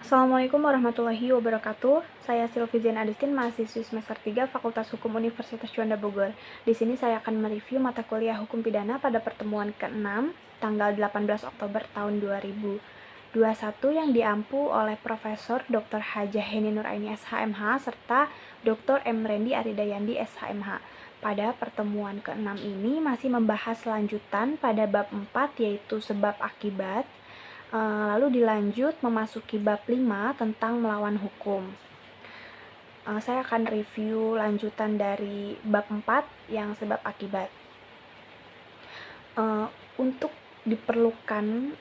Assalamualaikum warahmatullahi wabarakatuh. Saya Silvi Zain Adistin, mahasiswi semester 3 Fakultas Hukum Universitas Juanda Bogor. Di sini saya akan mereview mata kuliah Hukum Pidana pada pertemuan ke-6 tanggal 18 Oktober tahun 2021 yang diampu oleh Profesor Dr. Hajah Heni Nuraini SHMH serta Dr. M. Rendi Aridayandi SHMH. Pada pertemuan ke-6 ini masih membahas lanjutan pada bab 4 yaitu sebab akibat. Lalu dilanjut memasuki bab 5 tentang melawan hukum. Saya akan review lanjutan dari bab 4 yang sebab akibat. Untuk diperlukan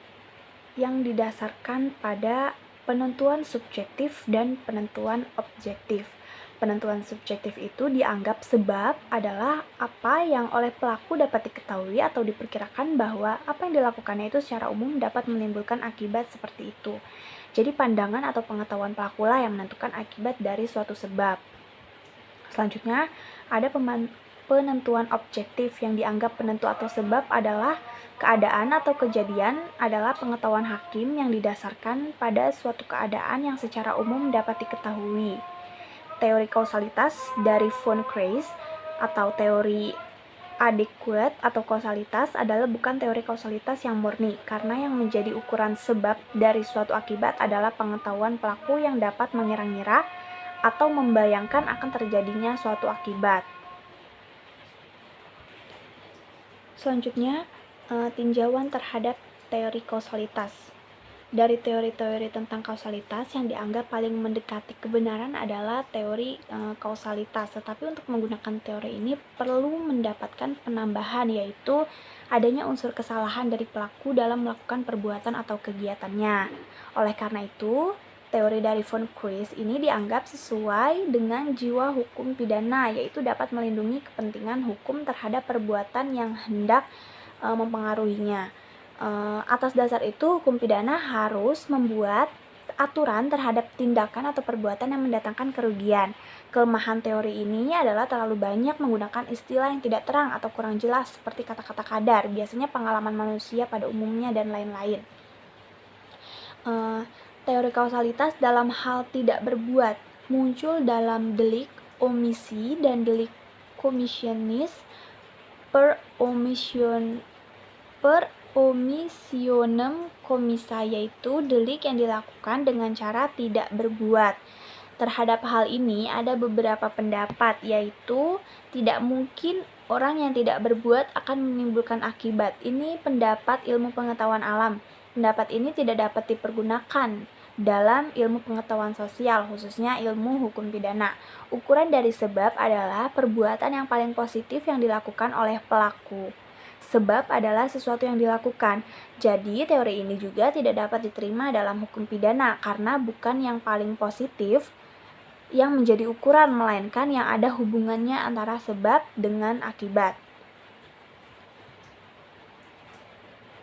yang didasarkan pada penentuan subjektif dan penentuan objektif. Penentuan subjektif itu dianggap sebab adalah apa yang oleh pelaku dapat diketahui atau diperkirakan bahwa apa yang dilakukannya itu secara umum dapat menimbulkan akibat seperti itu. Jadi pandangan atau pengetahuan pelaku lah yang menentukan akibat dari suatu sebab. Selanjutnya, ada penentuan objektif yang dianggap penentu atau sebab adalah keadaan atau kejadian adalah pengetahuan hakim yang didasarkan pada suatu keadaan yang secara umum dapat diketahui. Teori kausalitas dari von Kreis atau teori adequate atau kausalitas adalah bukan teori kausalitas yang murni, karena yang menjadi ukuran sebab dari suatu akibat adalah pengetahuan pelaku yang dapat mengira-ngira atau membayangkan akan terjadinya suatu akibat. Selanjutnya, tinjauan terhadap teori kausalitas. Dari teori-teori tentang kausalitas yang dianggap paling mendekati kebenaran adalah teori kausalitas. Tetapi untuk menggunakan teori ini perlu mendapatkan penambahan, yaitu adanya unsur kesalahan dari pelaku dalam melakukan perbuatan atau kegiatannya. Oleh karena itu, teori dari von Kreis ini dianggap sesuai dengan jiwa hukum pidana, yaitu dapat melindungi kepentingan hukum terhadap perbuatan yang hendak mempengaruhinya. Atas dasar itu, hukum pidana harus membuat aturan terhadap tindakan atau perbuatan yang mendatangkan kerugian. Kelemahan teori ini adalah terlalu banyak menggunakan istilah yang tidak terang atau kurang jelas seperti kata-kata kadar, biasanya pengalaman manusia pada umumnya, dan lain-lain. Teori kausalitas dalam hal tidak berbuat muncul dalam delik omisi dan delik komisionis per omissionem commissa, yaitu delik yang dilakukan dengan cara tidak berbuat. Terhadap hal ini ada beberapa pendapat, yaitu tidak mungkin orang yang tidak berbuat akan menimbulkan akibat. Ini pendapat ilmu pengetahuan alam. Pendapat ini tidak dapat dipergunakan dalam ilmu pengetahuan sosial, khususnya ilmu hukum pidana. Ukuran dari sebab adalah perbuatan yang paling positif yang dilakukan oleh pelaku. Sebab adalah sesuatu yang dilakukan. Jadi, teori ini juga tidak dapat diterima dalam hukum pidana karena bukan yang paling positif yang menjadi ukuran, melainkan yang ada hubungannya antara sebab dengan akibat.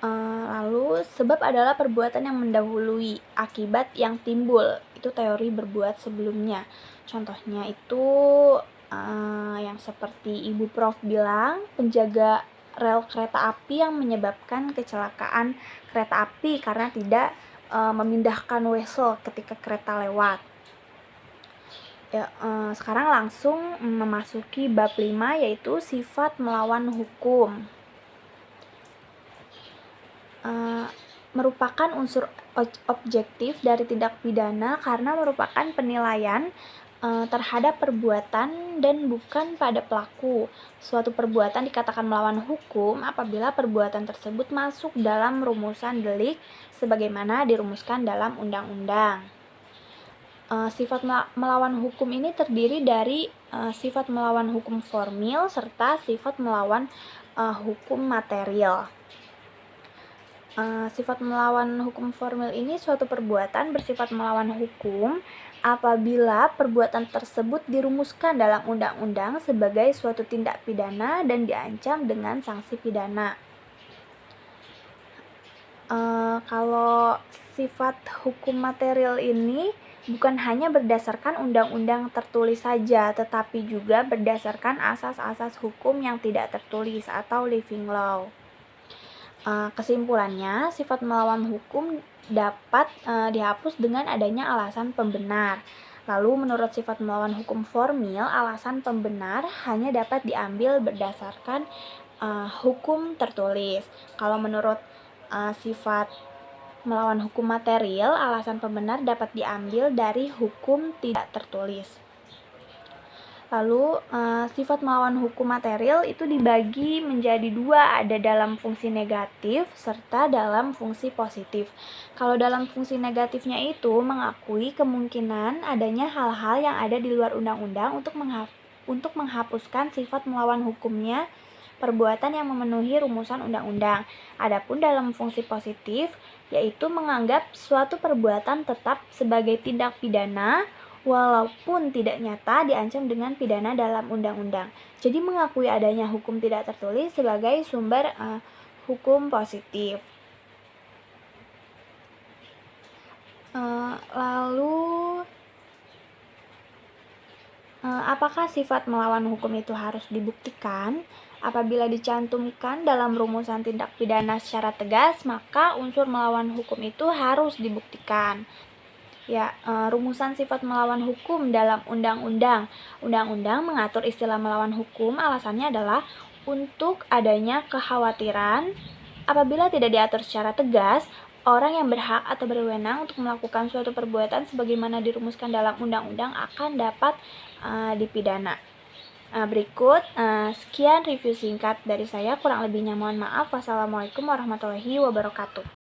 Lalu, sebab adalah perbuatan yang mendahului akibat yang timbul. Itu teori berbuat sebelumnya. Contohnya itu yang seperti Ibu Prof bilang, penjaga rel kereta api yang menyebabkan kecelakaan kereta api karena tidak memindahkan wesel ketika kereta lewat. Sekarang langsung memasuki bab 5, yaitu sifat melawan hukum. Merupakan unsur objektif dari tindak pidana karena merupakan penilaian terhadap perbuatan dan bukan pada pelaku. Suatu perbuatan dikatakan melawan hukum apabila perbuatan tersebut masuk dalam rumusan delik sebagaimana dirumuskan dalam undang-undang. Sifat melawan hukum ini terdiri dari sifat melawan hukum formil serta sifat melawan hukum material. Sifat melawan hukum formil ini suatu perbuatan bersifat melawan hukum apabila perbuatan tersebut dirumuskan dalam undang-undang sebagai suatu tindak pidana dan diancam dengan sanksi pidana. Kalau sifat hukum material ini bukan hanya berdasarkan undang-undang tertulis saja, tetapi juga berdasarkan asas-asas hukum yang tidak tertulis atau living law. Kesimpulannya, sifat melawan hukum dapat dihapus dengan adanya alasan pembenar. Lalu menurut sifat melawan hukum formil, alasan pembenar hanya dapat diambil berdasarkan hukum tertulis. Kalau menurut sifat melawan hukum material, alasan pembenar dapat diambil dari hukum tidak tertulis. Lalu sifat melawan hukum material itu dibagi menjadi dua, ada dalam fungsi negatif serta dalam fungsi positif. Kalau dalam fungsi negatifnya itu mengakui kemungkinan adanya hal-hal yang ada di luar undang-undang untuk menghapuskan sifat melawan hukumnya perbuatan yang memenuhi rumusan undang-undang. Adapun dalam fungsi positif yaitu menganggap suatu perbuatan tetap sebagai tindak pidana walaupun tidak nyata diancam dengan pidana dalam undang-undang. Jadi mengakui adanya hukum tidak tertulis sebagai sumber hukum positif. Lalu apakah sifat melawan hukum itu harus dibuktikan? Apabila dicantumkan dalam rumusan tindak pidana secara tegas, maka unsur melawan hukum itu harus dibuktikan. Ya, rumusan sifat melawan hukum dalam undang-undang. Undang-undang mengatur istilah melawan hukum, alasannya adalah untuk adanya kekhawatiran apabila tidak diatur secara tegas, orang yang berhak atau berwenang untuk melakukan suatu perbuatan sebagaimana dirumuskan dalam undang-undang akan dapat dipidana. Berikut sekian review singkat dari saya, kurang lebihnya mohon maaf. Wassalamualaikum warahmatullahi wabarakatuh.